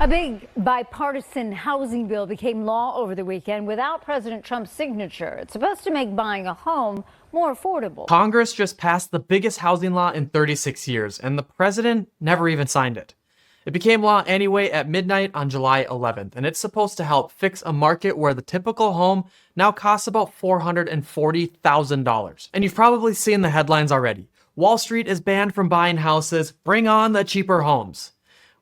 A big bipartisan housing bill became law over the weekend without President Trump's signature. It's supposed to make buying a home more affordable. Congress just passed the biggest housing law in 36 years, and the president never even signed it. It became law anyway at midnight on July 11th, and it's supposed to help fix a market where the typical home now costs about $440,000. And you've probably seen the headlines already. Wall Street is banned from buying houses. Bring on the cheaper homes.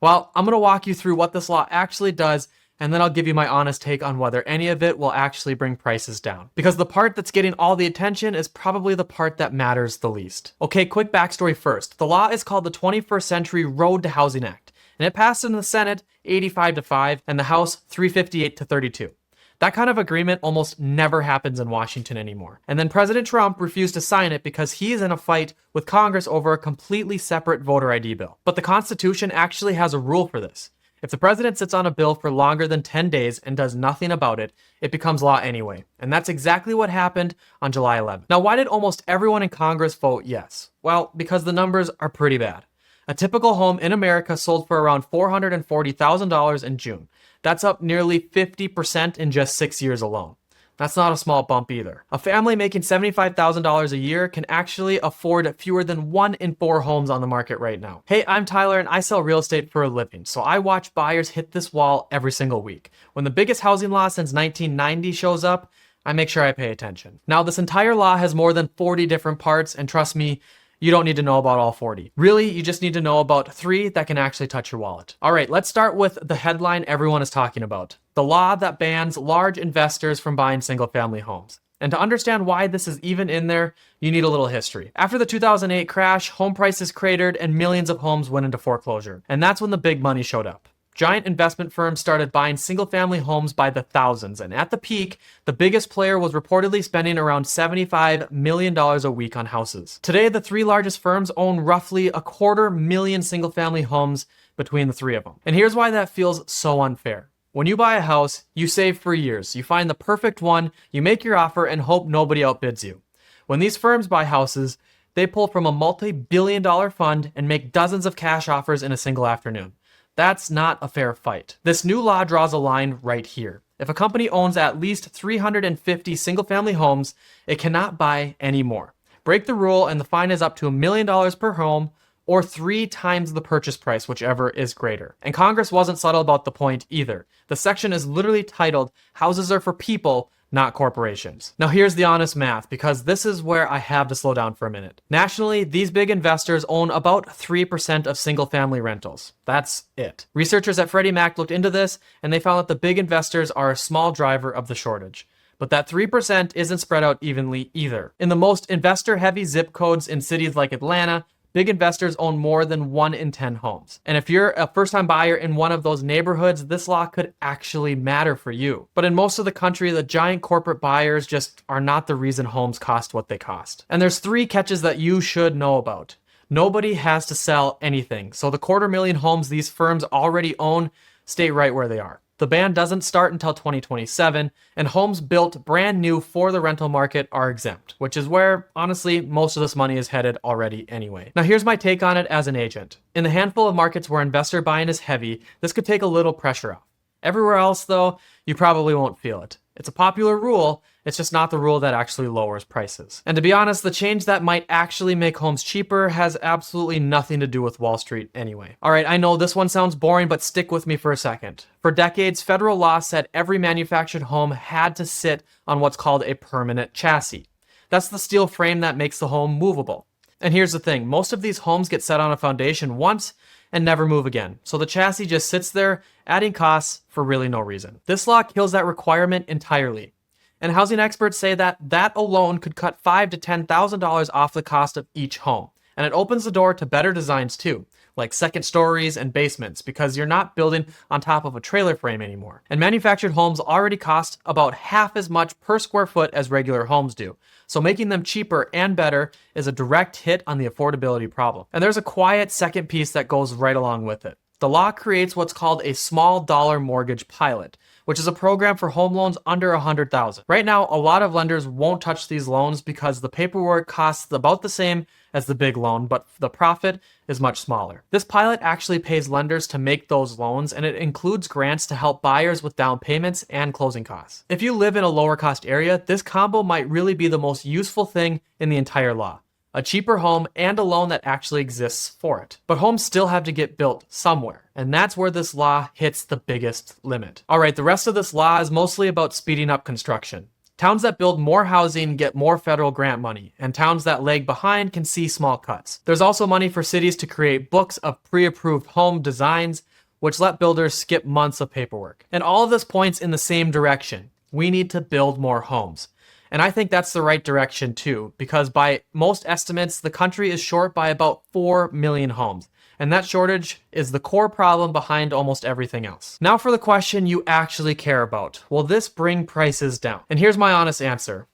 Well, I'm going to walk you through what this law actually does, and then I'll give you my honest take on whether any of it will actually bring prices down. Because the part that's getting all the attention is probably the part that matters the least. Okay, quick backstory first. The law is called the 21st Century Road to Housing Act, and it passed in the Senate 85-5 and the House 358-32. That kind of agreement almost never happens in Washington anymore. And then President Trump refused to sign it because he is in a fight with Congress over a completely separate voter ID bill. But the Constitution actually has a rule for this. If the president sits on a bill for longer than 10 days and does nothing about it, it becomes law anyway. And that's exactly what happened on July 11th. Now, why did almost everyone in Congress vote yes? Well, because the numbers are pretty bad. A typical home in America sold for around $440,000 in June. That's up nearly 50% in just 6 years alone. That's not a small bump either. A family making $75,000 a year can actually afford fewer than 1 in 4 homes on the market right now. Hey, I'm Tyler and I sell real estate for a living, so I watch buyers hit this wall every single week. When the biggest housing law since 1990 shows up, I make sure I pay attention. Now, this entire law has more than 40 different parts, and trust me, you don't need to know about all 40. Really, you just need to know about 3 that can actually touch your wallet. All right, let's start with the headline everyone is talking about. The law that bans large investors from buying single-family homes. And to understand why this is even in there, you need a little history. After the 2008 crash, home prices cratered and millions of homes went into foreclosure. And that's when the big money showed up. Giant investment firms started buying single-family homes by the thousands, and at the peak, the biggest player was reportedly spending around $75 million a week on houses. Today, the 3 largest firms own roughly 250,000 single-family homes between the 3 of them. And here's why that feels so unfair. When you buy a house, you save for years. You find the perfect one, you make your offer, and hope nobody outbids you. When these firms buy houses, they pull from a multi-billion-dollar fund and make dozens of cash offers in a single afternoon. That's not a fair fight. This new law draws a line right here. If a company owns at least 350 single-family homes, it cannot buy any more. Break the rule and the fine is up to $1 million per home, or 3 times the purchase price, whichever is greater. And Congress wasn't subtle about the point either. The section is literally titled, "Houses are for people, not corporations." Now here's the honest math, because this is where I have to slow down for a minute. Nationally, these big investors own about 3% of single-family rentals. That's it. Researchers at Freddie Mac looked into this, and they found that the big investors are a small driver of the shortage. But that 3% isn't spread out evenly either. In the most investor-heavy zip codes in cities like Atlanta, big investors own more than 1 in 10 homes. And if you're a first-time buyer in one of those neighborhoods, this law could actually matter for you. But in most of the country, the giant corporate buyers just are not the reason homes cost what they cost. And there's 3 catches that you should know about. Nobody has to sell anything, so the 250,000 homes these firms already own stay right where they are. The ban doesn't start until 2027, and homes built brand new for the rental market are exempt, which is where, honestly, most of this money is headed already anyway. Now here's my take on it as an agent. In the handful of markets where investor buying is heavy, this could take a little pressure off. Everywhere else, though, you probably won't feel it. It's a popular rule, it's just not the rule that actually lowers prices. And to be honest, the change that might actually make homes cheaper has absolutely nothing to do with Wall Street anyway. All right, I know this one sounds boring, but stick with me for a second. For decades, federal law said every manufactured home had to sit on what's called a permanent chassis. That's the steel frame that makes the home movable. And here's the thing, most of these homes get set on a foundation once and never move again. So the chassis just sits there, adding costs for really no reason. This law kills that requirement entirely. And housing experts say that that alone could cut $5,000 to $10,000 off the cost of each home. And it opens the door to better designs too, like second stories and basements, because you're not building on top of a trailer frame anymore. And manufactured homes already cost about half as much per square foot as regular homes do. So making them cheaper and better is a direct hit on the affordability problem. And there's a quiet second piece that goes right along with it. The law creates what's called a small dollar mortgage pilot, which is a program for home loans under $100,000. Right now, a lot of lenders won't touch these loans because the paperwork costs about the same as the big loan, but the profit is much smaller. This pilot actually pays lenders to make those loans, and it includes grants to help buyers with down payments and closing costs. If you live in a lower cost area, this combo might really be the most useful thing in the entire law. A cheaper home and a loan that actually exists for it. But homes still have to get built somewhere, and that's where this law hits the biggest limit. All right, the rest of this law is mostly about speeding up construction. Towns that build more housing get more federal grant money, and towns that lag behind can see small cuts. There's also money for cities to create books of pre-approved home designs, which let builders skip months of paperwork. And all of this points in the same direction. We need to build more homes. And I think that's the right direction too, because by most estimates, the country is short by about 4 million homes. And that shortage is the core problem behind almost everything else. Now for the question you actually care about. Will this bring prices down? And here's my honest answer.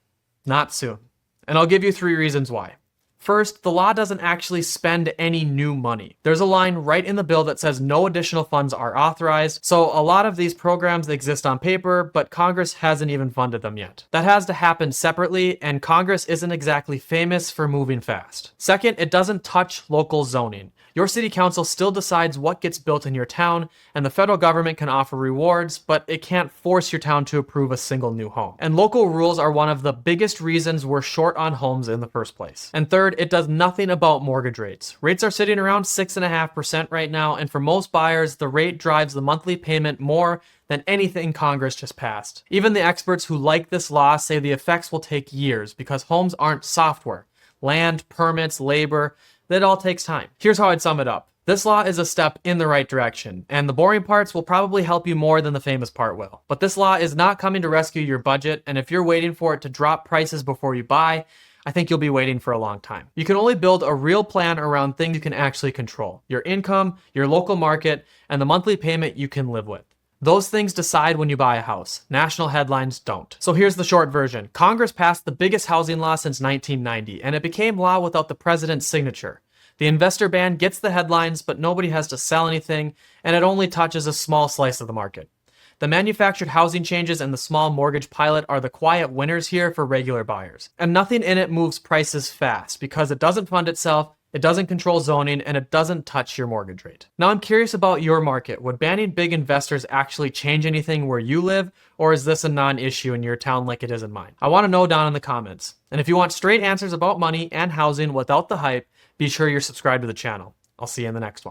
Not soon. And I'll give you 3 reasons why. First, the law doesn't actually spend any new money. There's a line right in the bill that says no additional funds are authorized, so a lot of these programs exist on paper, but Congress hasn't even funded them yet. That has to happen separately, and Congress isn't exactly famous for moving fast. Second, it doesn't touch local zoning. Your city council still decides what gets built in your town, and the federal government can offer rewards, but it can't force your town to approve a single new home. And local rules are one of the biggest reasons we're short on homes in the first place. And third, it does nothing about mortgage rates. Rates are sitting around 6.5% right now, and for most buyers, the rate drives the monthly payment more than anything Congress just passed. Even the experts who like this law say the effects will take years because homes aren't software. Land, permits, labor, that all takes time. Here's how I'd sum it up. This law is a step in the right direction, and the boring parts will probably help you more than the famous part will. But this law is not coming to rescue your budget, and if you're waiting for it to drop prices before you buy, I think you'll be waiting for a long time. You can only build a real plan around things you can actually control. Your income, your local market, and the monthly payment you can live with. Those things decide when you buy a house. National headlines don't. So here's the short version. Congress passed the biggest housing law since 1990, and it became law without the president's signature. The investor ban gets the headlines, but nobody has to sell anything, and it only touches a small slice of the market. The manufactured housing changes and the small mortgage pilot are the quiet winners here for regular buyers. And nothing in it moves prices fast because it doesn't fund itself, it doesn't control zoning, and it doesn't touch your mortgage rate. Now I'm curious about your market. Would banning big investors actually change anything where you live, or is this a non-issue in your town like it is in mine? I want to know down in the comments. And if you want straight answers about money and housing without the hype, be sure you're subscribed to the channel. I'll see you in the next one.